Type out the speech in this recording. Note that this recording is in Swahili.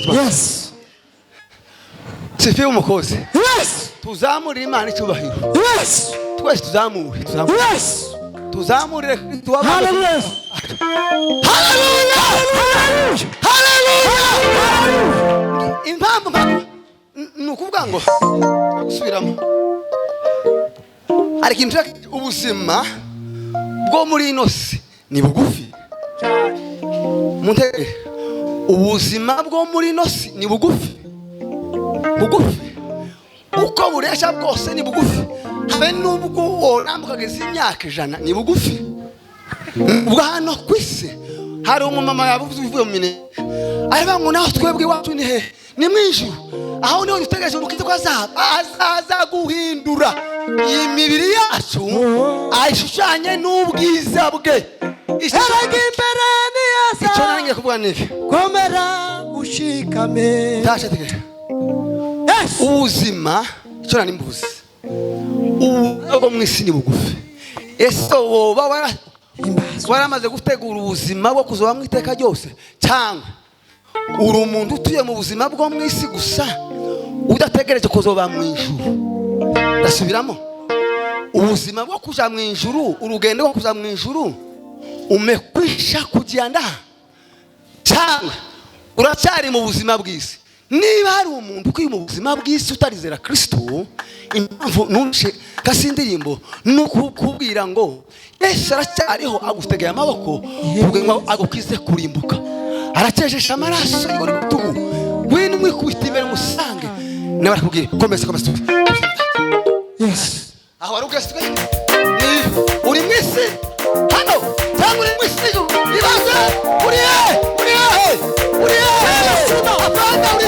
Yes. Sifiwe umukozi. Yes. Tuzamure Imana icyubahiro. Yes. Twese tuzamure. Yes. Tuzamure tuwabane. Hallelujah. Hallelujah. Hallelujah. Hallelujah. Impamvu ukuvuga ngo gusubiramo hari ikintu ubuzima bwo muri ino si ni bugufi muntege ubuzima bwo muri ino si ni bugufi uko buresha bwose ni bugufi habe n'ubwo worambukageza imyaka 100 ni bugufi ubwo hano kwisi hari umumama yavuze uvuye mu mine areba ngo naho twebwe iwacu ni he ni mwijuru aho niho dutegereje umukiza ko azaza guhindura iyi mibiri yacu ayishushanye n'ubwiza bwe Erega imbere ni icyo Yesu nange kuvuga niki komera ushikame tasha tege ubuzima icyo nani mbuzi ubwo mwisi ni bugufi ese woba waramaze gutegura ubuzima bwo kuzoba mu iteka ryose cyangwa uri umuntu utuye mu buzima bwo mwisi gusa udategereje kuzoba mu ijuru ndasubiramo ubuzima bwo kuja mu ijuru urugendo rwo kuja mu ijuru umekwisha kugenda cyangwa uracyari mu buzima bw'isi niba hari umuntu ukiri mu buzima bw'isi utarizera Kristo impamvu nunce kasindirimbo nukubwira ngo Yesu aracyariho agutegeye amaboko ubwo agukize kurimbuka aracejesha amaraso y'uri gutugu wini mwikubita imbere musange nawe arakubwira komeza Yes aho warugastwe ni uri mwisi hano cyangwa uri mwisi ibaze uri apana uri